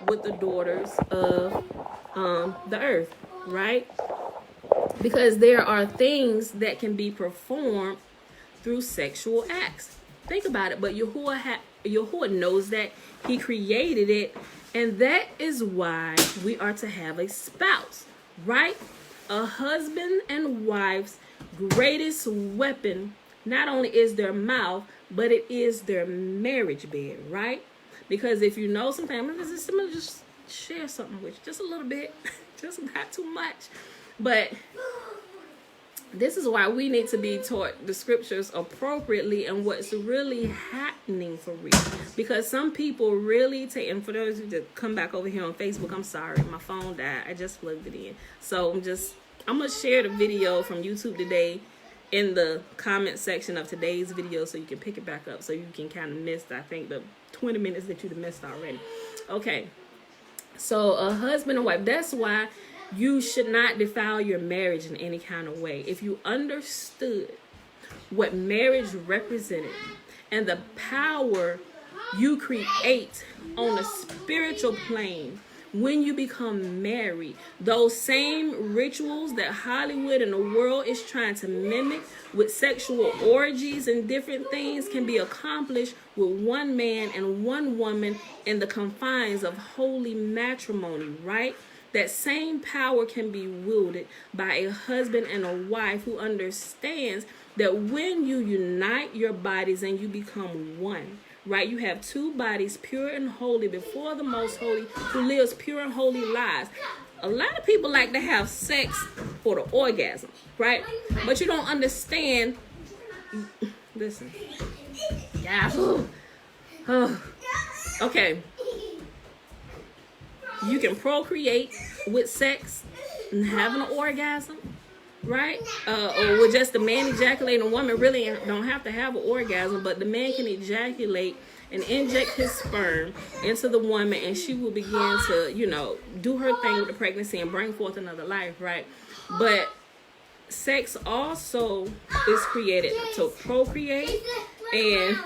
with the daughters of the earth, right? Because there are things that can be performed through sexual acts. Think about it. But Yahuwah knows that. He created it. And that is why we are to have a spouse, right? A husband and wife's greatest weapon not only is their mouth, but it is their marriage bed, right? Because if you know something, I'm gonna just share something with you, just a little bit, just not too much. But this is why we need to be taught the scriptures appropriately and what's really happening for real. Because some people really take, and for those who just come back over here on Facebook, I'm sorry, my phone died. I just plugged it in. So I'm going to share the video from YouTube today in the comment section of today's video so you can pick it back up so you can kind of miss, I think, the 20 minutes that you've missed already. Okay. So a husband and wife, that's why you should not defile your marriage in any kind of way. If you understood what marriage represented and the power you create on a spiritual plane when you become married, those same rituals that Hollywood and the world is trying to mimic with sexual orgies and different things can be accomplished with one man and one woman in the confines of holy matrimony, right? That same power can be wielded by a husband and a wife who understands that when you unite your bodies and you become one, right? You have two bodies pure and holy before the Most Holy, who lives pure and holy lives. A lot of people like to have sex for the orgasm, right? But you don't understand. Listen. Yeah. Oh. Okay. You can procreate with sex and having an orgasm, right? Or with just the man ejaculating. A woman really don't have to have an orgasm, but the man can ejaculate and inject his sperm into the woman, and she will begin to, do her thing with the pregnancy and bring forth another life, right? But sex also is created to procreate and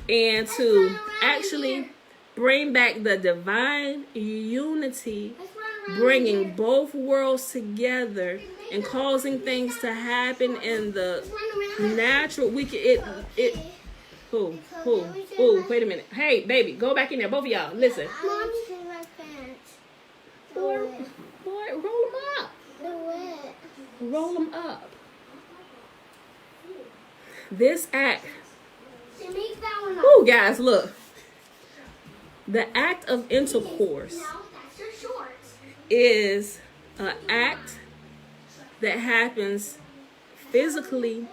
and to actually bring back the divine unity, bringing both worlds together and causing things to happen in the natural. Wait a minute. Hey, baby, go back in there. Both of y'all, listen. Mom, see my pants. Boy, roll them up. They're wet. Roll them up. This act. Oh, guys, look. The act of intercourse is an act that happens physically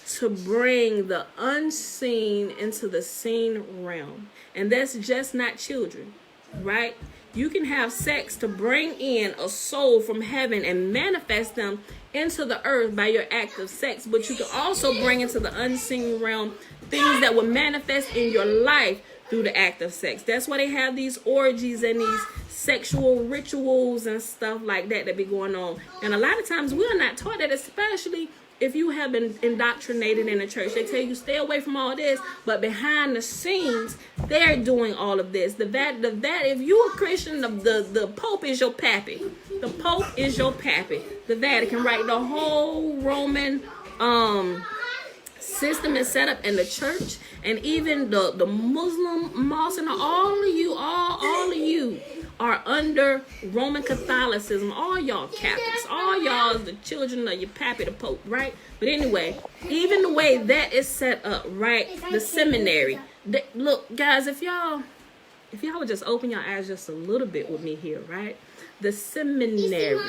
to bring the unseen into the seen realm. And that's just not children, right? You can have sex to bring in a soul from heaven and manifest them into the earth by your act of sex, but you can also bring into the unseen realm things that will manifest in your life through the act of sex. That's why they have these orgies and these sexual rituals and stuff like that be going on. And a lot of times we're not taught that, especially if you have been indoctrinated in the church. They tell you stay away from all this, but behind the scenes, they're doing all of this. If you're a Christian, the Pope is your pappy. The Pope is your pappy. The Vatican, right? The whole Roman system is set up in the church, and even the Muslim mosque, and all of you are under Roman Catholicism. All y'all Catholics, all y'all is the children of your pappy, the Pope, right? But anyway, even the way that is set up, right? The seminary. Look, guys, if y'all would just open your eyes just a little bit with me here, right? The seminary,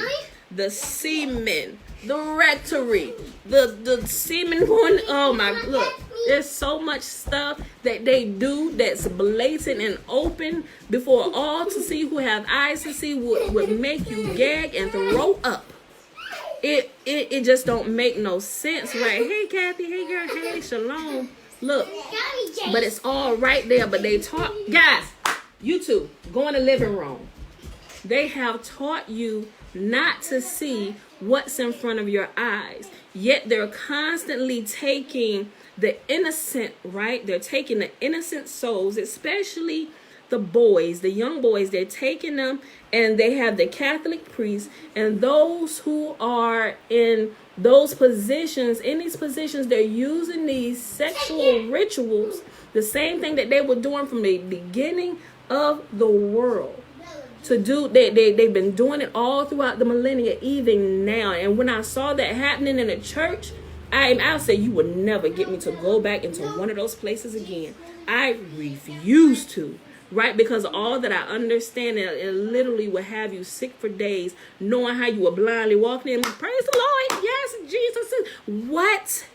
the semen, the rectory, the semen one. Oh my, look, there's so much stuff that they do that's blatant and open before all to see, who have eyes to see, would make you gag and throw up. It just don't make no sense, right? Hey, Kathy. Hey, girl. Hey, Shalom. Look, but it's all right there. But they taught, guys, you two, go in the living room. They have taught you not to see what's in front of your eyes. Yet they're constantly taking the innocent, right? They're taking the innocent souls, especially the boys, the young boys, they're taking them, and they have the Catholic priests and those who are in those positions. In these positions, they're using these sexual rituals, the same thing that they were doing from the beginning of the world. To do they've been doing it all throughout the millennia, even now. And when I saw that happening in the church, I'll say, you would never get me to go back into one of those places again. I refuse to, right? Because all that I understand, it literally will have you sick for days, knowing how you were blindly walking in. Praise the Lord. Yes, Jesus. What?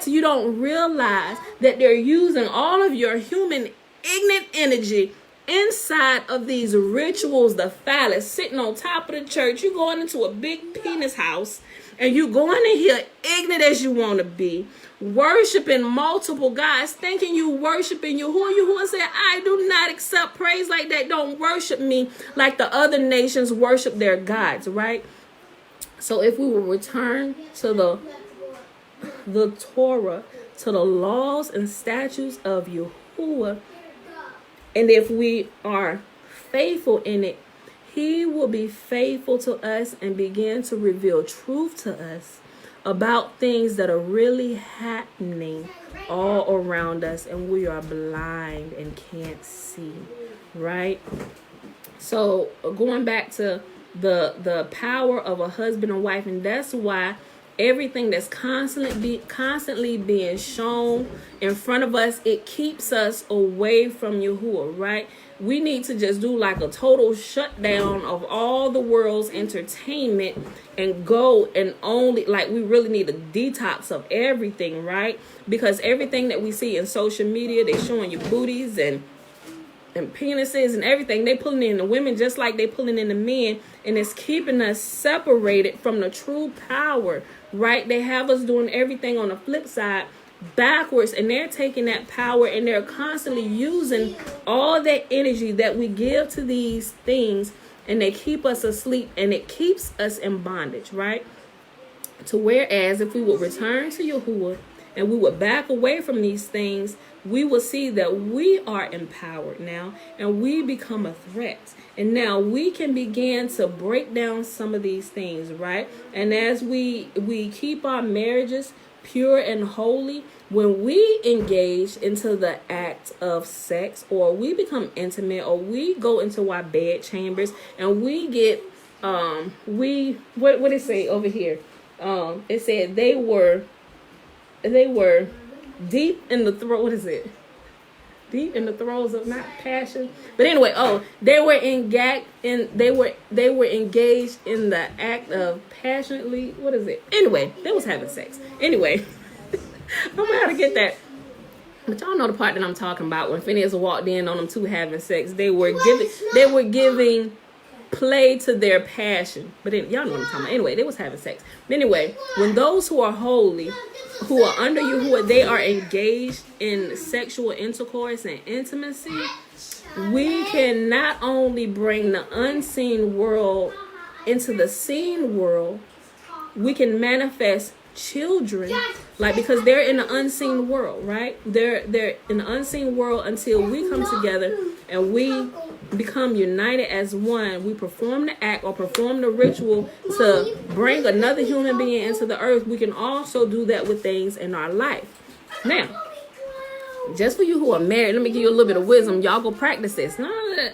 You don't realize that they're using all of your human ignorant energy inside of these rituals, the phallus sitting on top of the church. You going into a big penis house, and you going in here ignorant as you want to be, worshiping multiple gods, thinking you worshiping Yahuwah. And say, I do not accept praise like that. Don't worship me like the other nations worship their gods, right? So if we will return to the Torah, to the laws and statutes of Yahuwah, and if we are faithful in it, he will be faithful to us and begin to reveal truth to us about things that are really happening all around us, and we are blind and can't see, right? So going back to the power of a husband and wife, and that's why everything that's constantly being shown in front of us, it keeps us away from Yahuwah, right? We need to just do like a total shutdown of all the world's entertainment and go and only, like, we really need a detox of everything, right? Because everything that we see in social media, they're showing you booties and penises and everything. They pulling in the women just like they pulling in the men, and it's keeping us separated from the true power, right? They have us doing everything on the flip side backwards, and they're taking that power and they're constantly using all that energy that we give to these things, and they keep us asleep, and it keeps us in bondage, right? To whereas if we would return to Yahuwah and we would back away from these things, we will see that we are empowered now, and we become a threat. And now we can begin to break down some of these things, right? And as we keep our marriages pure and holy, when we engage into the act of sex, or we become intimate, or we go into our bed chambers and we get what it say over here? It said they were deep in the throat. What is it? Deep in the throes of not passion, but anyway. They were engaged in the act of passionately. What is it? Anyway, they was having sex. Anyway, I don't know how to get that, but y'all know the part that I'm talking about. When Phineas walked in on them two having sex, they were giving play to their passion. But then, y'all know what I'm talking about. Anyway, they was having sex. Anyway, when those who are holy, who are under Yahuwah, they are engaged in sexual intercourse and intimacy, we can not only bring the unseen world into the seen world, we can manifest children, like, because they're in the unseen world, right? They're in the unseen world until we come together and we become united as one. We perform the act or perform the ritual to bring another human being into the earth. We can also do that with things in our life. Now, just for you who are married, let me give you a little bit of wisdom. Y'all go practice this. No, I'm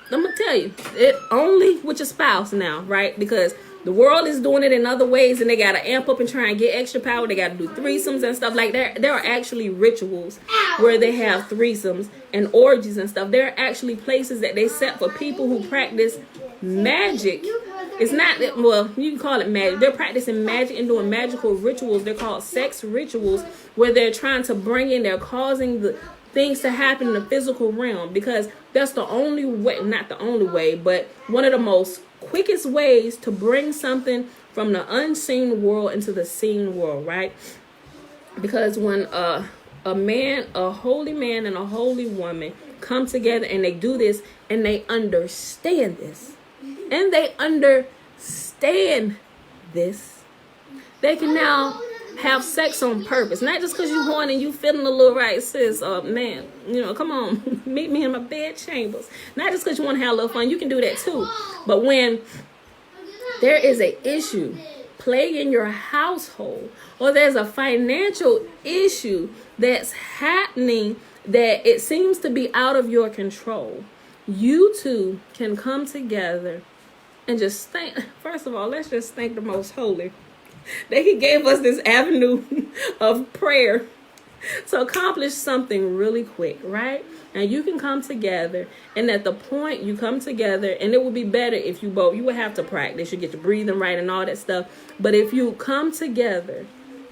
gonna tell you, it only with your spouse now, right? Because the world is doing it in other ways, and they got to amp up and try and get extra power. They got to do threesomes and stuff like that. There are actually rituals where they have threesomes and orgies and stuff. There are actually places that they set for people who practice magic. It's not, well, you can call it magic. They're practicing magic and doing magical rituals. They're called sex rituals, where they're trying to bring in, they're causing the things to happen in the physical realm, because that's the only way, not the only way, but one of the most quickest ways to bring something from the unseen world into the seen world, right? Because when a holy man and a holy woman come together and they do this and they understand this, they can now have sex on purpose, not just because you horny and you feeling a little right, sis. Man, come on, meet me in my bed chambers. Not just because you want to have a little fun, you can do that too. But when there is an issue plaguing your household, or there's a financial issue that's happening that it seems to be out of your control, you two can come together and just thank. First of all, let's just thank the Most Holy that He gave us this avenue of prayer to accomplish something really quick, right? And you can come together, and at the point you come together, and it would be better if you would have to practice, you get your breathing right and all that stuff. But if you come together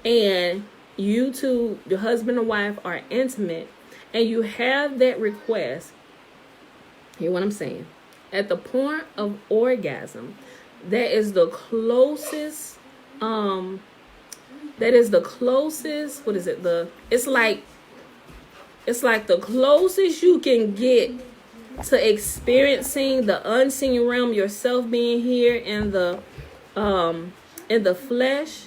and you two, your husband and wife, are intimate, and you have that request, hear what I'm saying? At the point of orgasm, that is the closest, what is it? It's like the closest you can get to experiencing the unseen realm, yourself being here in the flesh.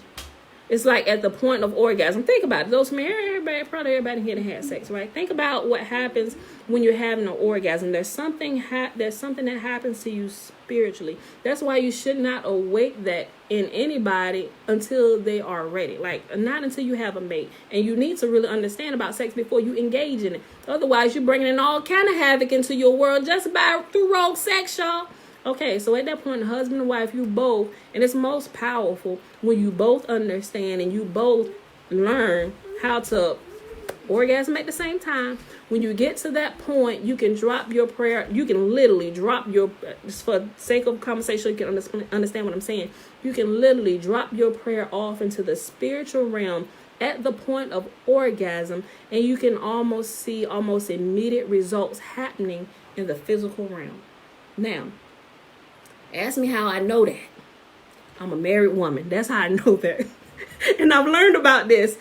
It's like at the point of orgasm. Think about it. Those men, everybody here that had sex, right? Think about what happens when you're having an orgasm. There's something that happens to you spiritually. That's why you should not awake that in anybody until they are ready. Like, not until you have a mate. And you need to really understand about sex before you engage in it. Otherwise, you're bringing in all kind of havoc into your world just through rogue sex, y'all. Okay, so at that point, husband and wife, you both, and it's most powerful when you both understand and you both learn how to orgasm at the same time. When you get to that point, you can drop your prayer. You can literally drop your, just for sake of conversation, you can understand what I'm saying. You can literally drop your prayer off into the spiritual realm at the point of orgasm, and you can almost see almost immediate results happening in the physical realm. Now, ask me how I know that. I'm a married woman. That's how I know that. And I've learned about this.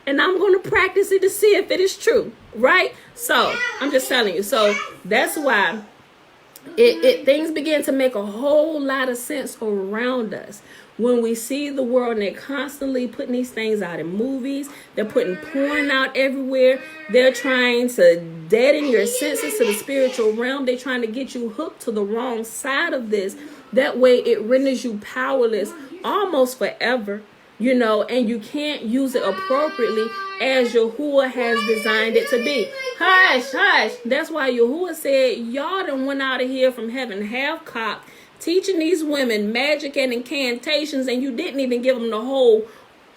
And I'm going to practice it to see if it is true. Right? So, I'm just telling you. So, that's why things begin to make a whole lot of sense around us. When we see the world and they're constantly putting these things out in movies, they're putting porn out everywhere. They're trying to deaden your senses to the spiritual realm. They're trying to get you hooked to the wrong side of this. That way it renders you powerless almost forever, and you can't use it appropriately as Yahuwah has designed it to be. Hush, hush. That's why Yahuwah said, y'all done went out of here from heaven half-cocked, teaching these women magic and incantations, and you didn't even give them the whole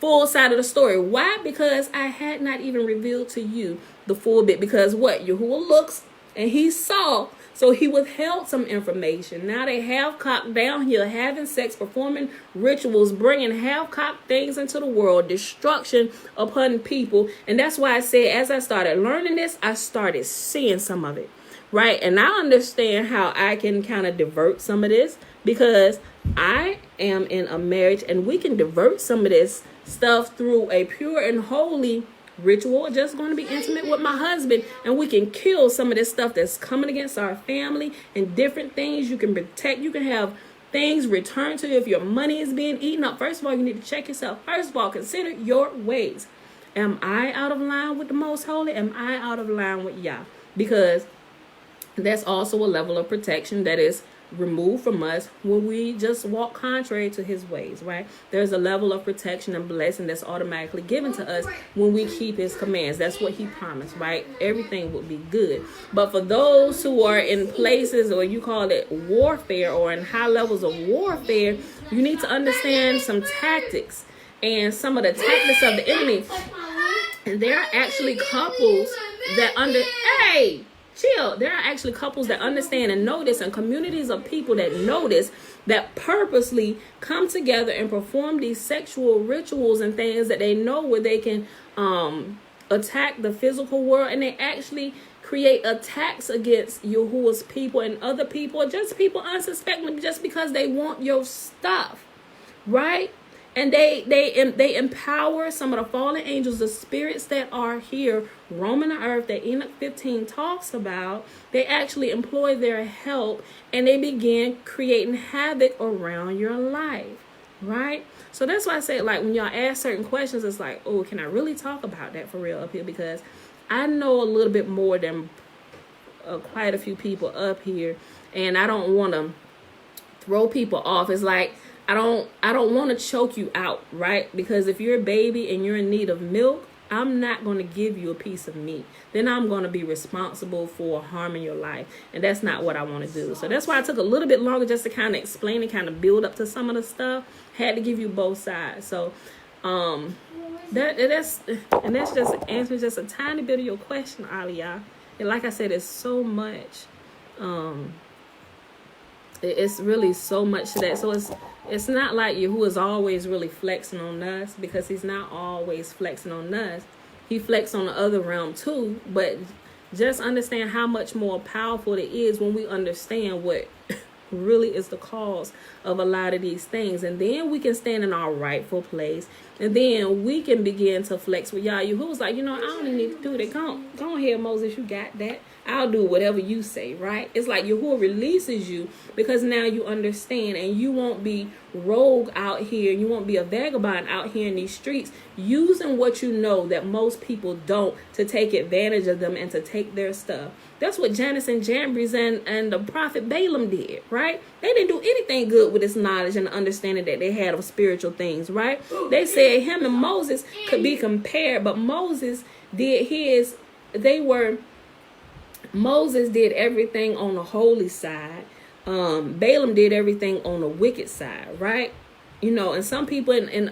full side of the story. Why? Because I had not even revealed to you the full bit. Because what? Yahuwah looks and he saw, so he withheld some information. Now they half-cocked down here, having sex, performing rituals, bringing half-cocked things into the world, destruction upon people. And that's why I said, as I started learning this, I started seeing some of it. Right? And I understand how I can kind of divert some of this, because I am in a marriage and we can divert some of this stuff through a pure and holy ritual. Just going to be intimate with my husband, and we can kill some of this stuff that's coming against our family and different things. You can protect, you can have things returned to you if your money is being eaten up. First of all, you need to check yourself. First of all, consider your ways. Am I out of line with the Most Holy? Am I out of line with Yah? Because that's also a level of protection that is removed from us when we just walk contrary to his ways, right? There's a level of protection and blessing that's automatically given to us when we keep his commands. That's what he promised, right? Everything will be good. But for those who are in places, or you call it warfare, or in high levels of warfare, you need to understand some tactics and some of the tactics of the enemy. And there are actually couples that chill. There are actually couples that understand and know this, and communities of people that know this, that purposely come together and perform these sexual rituals and things that they know where they can attack the physical world, and they actually create attacks against Yahuwah's people and other people, just people unsuspecting, just because they want your stuff, right? And they empower some of the fallen angels, the spirits that are here roaming the earth that Enoch 15 talks about. They actually employ their help, and they begin creating havoc around your life. right? So that's why I say, like, when y'all ask certain questions, it's like, oh, can I really talk about that for real up here? Because I know a little bit more than quite a few people up here, and I don't want to throw people off. It's like I don't want to choke you out, right? Because if you're a baby and you're in need of milk, I'm not going to give you a piece of meat. Then I'm going to be responsible for harming your life, and that's not what I want to do. So that's why I took a little bit longer just to kind of explain and kind of build up to some of the stuff. Had to give you both sides. So that's just answering just a tiny bit of your question, Aliyah. And like I said, it's so much. It's really so much to that. So it's not like Yahuwah is always really flexing on us, because he's not always flexing on us. He flexes on the other realm too. But just understand how much more powerful it is when we understand what really is the cause of a lot of these things. And then we can stand in our rightful place. And then we can begin to flex with Yah. Who was like, I don't even need to do that. Go ahead, Moses, you got that. I'll do whatever you say, right? It's like Yahuwah releases you, because now you understand, and you won't be rogue out here. You won't be a vagabond out here in these streets using what you know that most people don't, to take advantage of them and to take their stuff. That's what Jannes and Jambres and the prophet Balaam did, right? They didn't do anything good with this knowledge and understanding that they had of spiritual things, right? They said him and Moses could be compared, but Moses did Moses did everything on the holy side. Balaam did everything on the wicked side, right? And some people in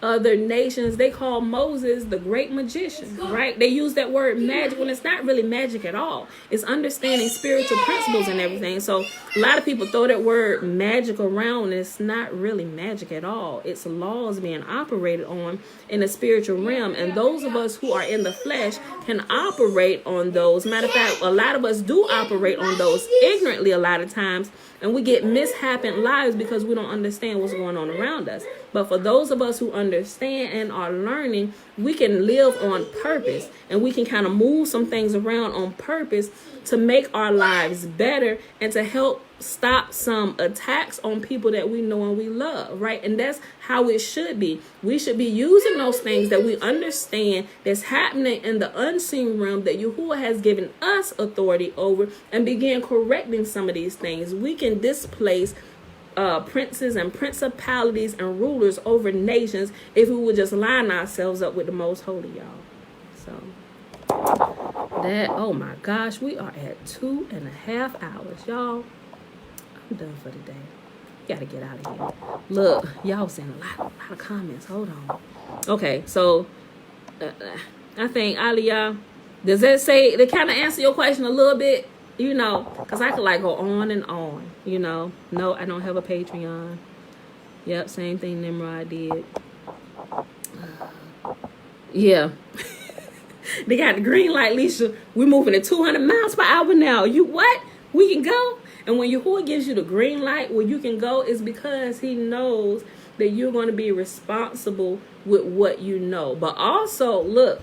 other nations, they call Moses the great magician, right? They use that word magic when it's not really magic at all. It's understanding spiritual principles and everything. So a lot of people throw that word magic around, and it's not really magic at all. It's laws being operated on in the spiritual realm, and those of us who are in the flesh can operate on those. Matter of fact, a lot of us do operate on those ignorantly a lot of times, and we get mishappen lives because we don't understand what's going on around us. But for those of us who understand and are learning, we can live on purpose, and we can kind of move some things around on purpose to make our lives better and to help stop some attacks on people that we know and we love, right? And that's how it should be. We should be using those things that we understand that's happening in the unseen realm that Yahuwah has given us authority over, and begin correcting some of these things. We can displace princes and principalities and rulers over nations if we would just line ourselves up with the most holy, y'all. So that, oh my gosh, we are at 2.5 hours, y'all. I'm done for the day. Gotta get out of here. Look, y'all saying a lot of comments. Hold on. Okay, so I think Aliyah, does that say, to kind of answer your question a little bit? Because I could go on and on, No, I don't have a Patreon. Yep, same thing Nimrod did. Yeah. They got the green light, Lisa. We're moving at 200 miles per hour now. You what? We can go? And when Yahuwah gives you the green light where you can go, is because he knows that you're going to be responsible with what you know. But also, look,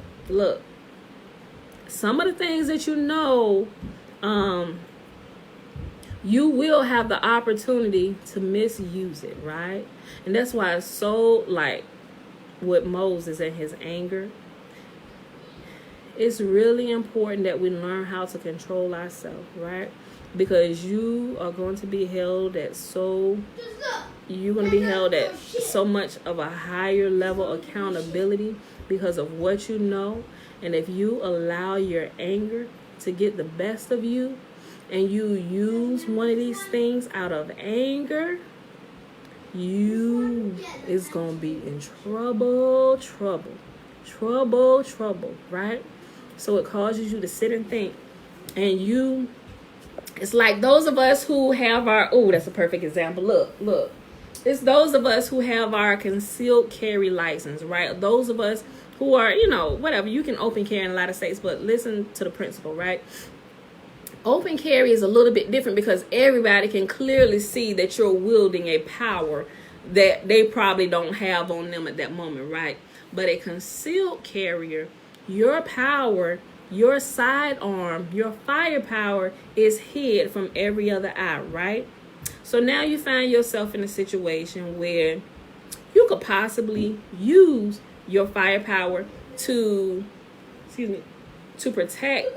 some of the things that you will have the opportunity to misuse it, right? And that's why it's so, with Moses and his anger, it's really important that we learn how to control ourselves, right? Because you are going to be held at so much of a higher level accountability because of what you know. And if you allow your anger to get the best of you, and you use one of these things out of anger, you is going to be in trouble, right? So it causes you to sit and think. And it's like those of us who have that's a perfect example. Look. It's those of us who have our concealed carry license, right? Those of us who are, whatever, you can open carry in a lot of states, but listen to the principle, right? Open carry is a little bit different because everybody can clearly see that you're wielding a power that they probably don't have on them at that moment, right? But a concealed carrier, your power, your sidearm, your firepower is hid from every other eye, right? So now you find yourself in a situation where you could possibly use your firepower to protect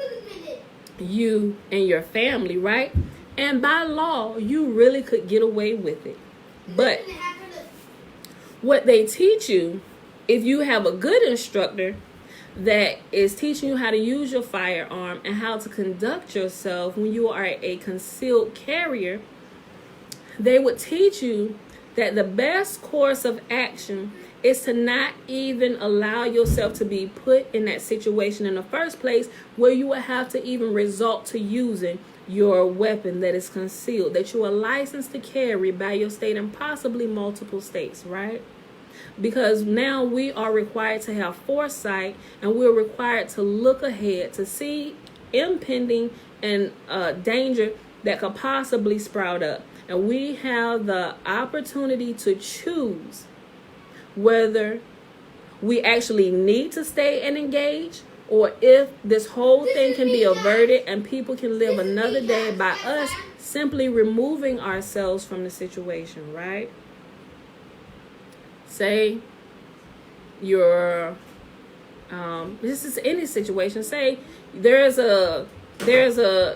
you and your family, right? And by law, you really could get away with it. But what they teach you, if you have a good instructor that is teaching you how to use your firearm and how to conduct yourself when you are a concealed carrier, they would teach you that the best course of action is to not even allow yourself to be put in that situation in the first place where you would have to even resort to using your weapon that is concealed, that you are licensed to carry by your state and possibly multiple states, right? Because now we are required to have foresight, and we're required to look ahead to see impending and danger that could possibly sprout up. And we have the opportunity to choose whether we actually need to stay and engage, or if this whole thing can be averted and people can live another day by us simply removing ourselves from the situation, right? Say you're this is any situation. Say there's a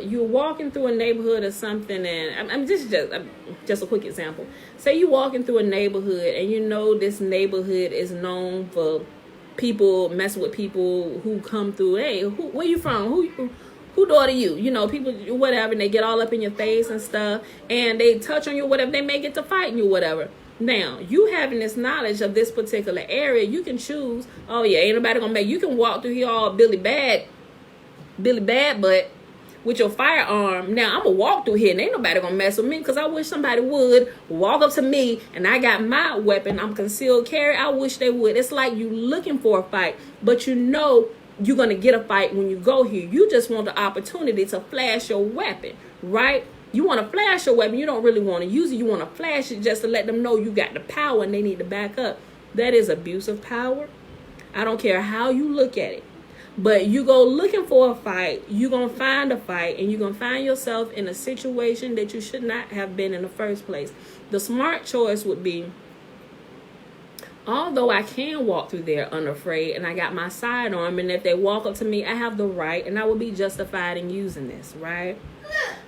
you're walking through a neighborhood or something, and I'm just a quick example. Say you're walking through a neighborhood and you know this neighborhood is known for people messing with people who come through. Hey, where you from? Who daughter you? You know, people, whatever, and they get all up in your face and stuff, and they touch on you, whatever. They may get to fighting you, whatever. Now, you having this knowledge of this particular area, you can choose, oh yeah, ain't nobody gonna make, you can walk through here all Billy Bad butt with your firearm. Now, I'm gonna walk through here and ain't nobody gonna mess with me, because I wish somebody would walk up to me and I got my weapon, I'm concealed carry. I wish they would. It's like you looking for a fight, but you know you're gonna get a fight when you go here. You just want the opportunity to flash your weapon, right? You want to flash your weapon. You don't really want to use it. You want to flash it just to let them know you got the power and they need to back up. That is abuse of power. I don't care how you look at it. But you go looking for a fight, you're going to find a fight, and you're going to find yourself in a situation that you should not have been in the first place. The smart choice would be, although I can walk through there unafraid and I got my sidearm, and if they walk up to me, I have the right and I will be justified in using this, right?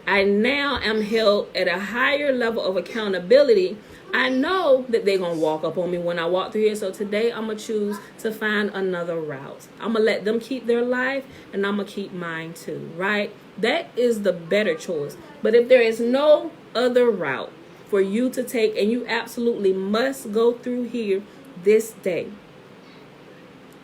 I now am held at a higher level of accountability. I know that they're going to walk up on me when I walk through here. So today I'm going to choose to find another route. I'm going to let them keep their life and I'm going to keep mine too, right? That is the better choice. But if there is no other route for you to take and you absolutely must go through here this day,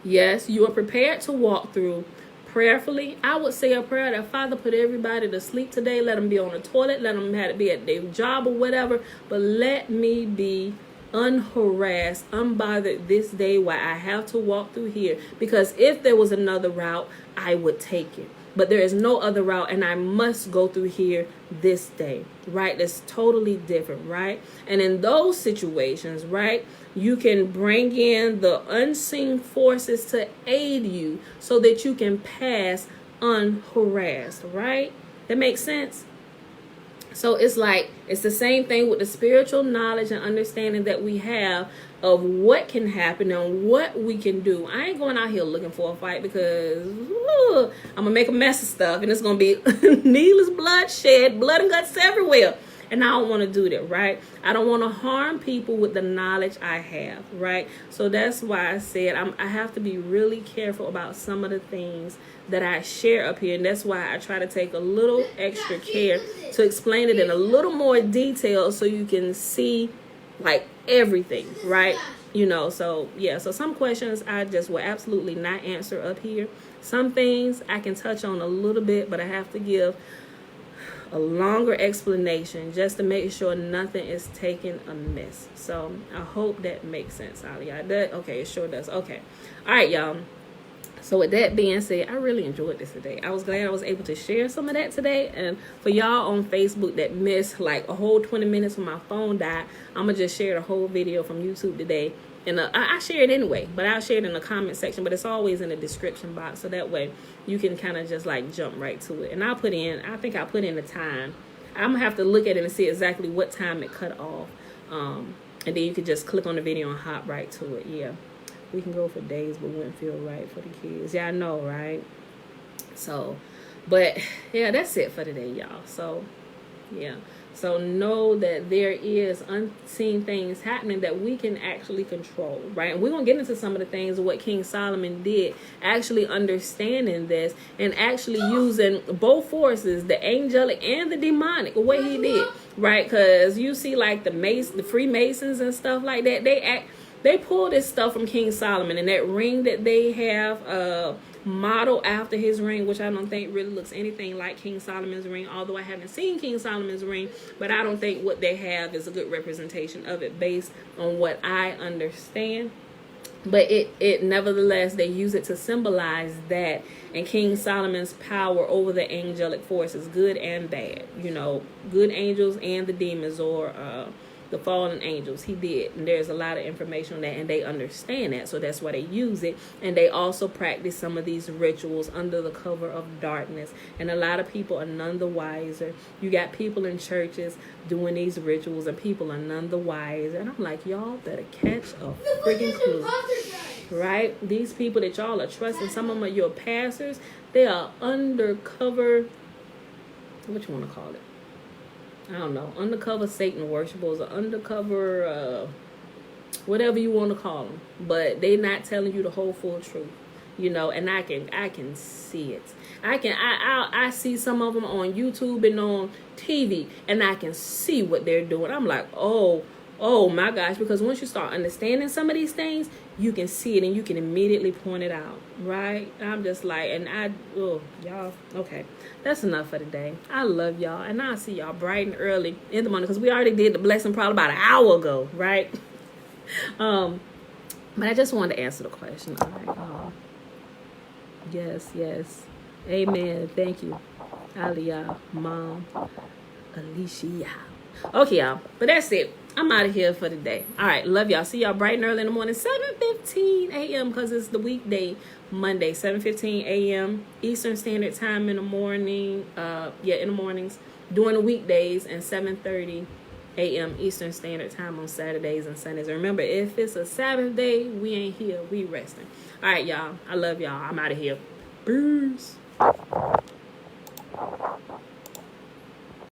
yes, you are prepared to walk through prayerfully. I would say a prayer that, Father, put everybody to sleep today. Let them be on the toilet. Let them have to be at their job or whatever. But let me be unharassed, unbothered this day while I have to walk through here. Because if there was another route, I would take it. But there is no other route, and I must go through here this day, right? That's totally different, right? And in those situations, right, you can bring in the unseen forces to aid you so that you can pass unharassed, right? That makes sense? So it's the same thing with the spiritual knowledge and understanding that we have of what can happen and what we can do. I ain't going out here looking for a fight, because I'm going to make a mess of stuff and it's going to be needless bloodshed, blood and guts everywhere. And I don't want to do that, right? I don't want to harm people with the knowledge I have, right? So that's why I said I have to be really careful about some of the things that I share up here. And that's why I try to take a little extra care to explain it in a little more detail so you can see like everything, right? You know, so yeah, so some questions I just will absolutely not answer up here. Some things I can touch on a little bit, but I have to give a longer explanation just to make sure nothing is taken amiss. So I hope that makes sense, Aliyah. Okay, it sure does. Okay. All right, y'all. So with that being said, I really enjoyed this today. I was glad I was able to share some of that today. And for y'all on Facebook that missed like a whole 20 minutes when my phone died, I'm going to just share the whole video from YouTube today. And I share it anyway, but I'll share it in the comment section. But it's always in the description box, so that way you can kind of just like jump right to it. And I think I put in the time. I'm gonna have to look at it and see exactly what time it cut off. And then you could just click on the video and hop right to it. Yeah, we can go for days, but wouldn't feel right for the kids. Yeah, I know, right? So, but yeah, that's it for today, y'all. So, yeah. So know that there is unseen things happening that we can actually control, right? And we're going to get into some of the things of what King Solomon did, actually understanding this and actually using both forces, the angelic and the demonic, what he did, right? Because you see like the Freemasons and stuff like that, they pull this stuff from King Solomon, and that ring that they have modeled after his ring, which I don't think really looks anything like King Solomon's ring, although I haven't seen King Solomon's ring, but I don't think what they have is a good representation of it based on what I understand. But it nevertheless, they use it to symbolize that and King Solomon's power over the angelic forces, good and bad, good angels and the demons, or the fallen angels. He did, and there's a lot of information on that, and they understand that, so that's why they use it. And they also practice some of these rituals under the cover of darkness, and a lot of people are none the wiser. You got people in churches doing these rituals, and people are none the wiser, and I'm like, y'all better catch a freaking clue, right? These people that y'all are trusting, some of them are your pastors, they are undercover, what you want to call it, I don't know, undercover Satan worshipers, or undercover, whatever you want to call them. But they not telling you the whole full truth, and I can see it. I see some of them on YouTube and on TV, and I can see what they're doing. I'm like, oh my gosh, because once you start understanding some of these things, you can see it and you can immediately point it out, right? I'm just like, y'all, okay. That's enough for today. I love y'all, and I'll see y'all bright and early in the morning, because we already did the blessing probably about an hour ago, right? But I just wanted to answer the question. All right. Yes. Amen. Thank you, Aliyah, Mom, Alicia. Okay, y'all. But that's it. I'm out of here for the day. All right. Love y'all. See y'all bright and early in the morning, 7:15 a.m. because it's the weekday, Monday, 7:15 a.m. Eastern Standard Time in the morning. In the mornings during the weekdays, and 7:30 a.m. Eastern Standard Time on Saturdays and Sundays. And remember, if it's a Sabbath day, we ain't here. We resting. All right, y'all. I love y'all. I'm out of here. Peace.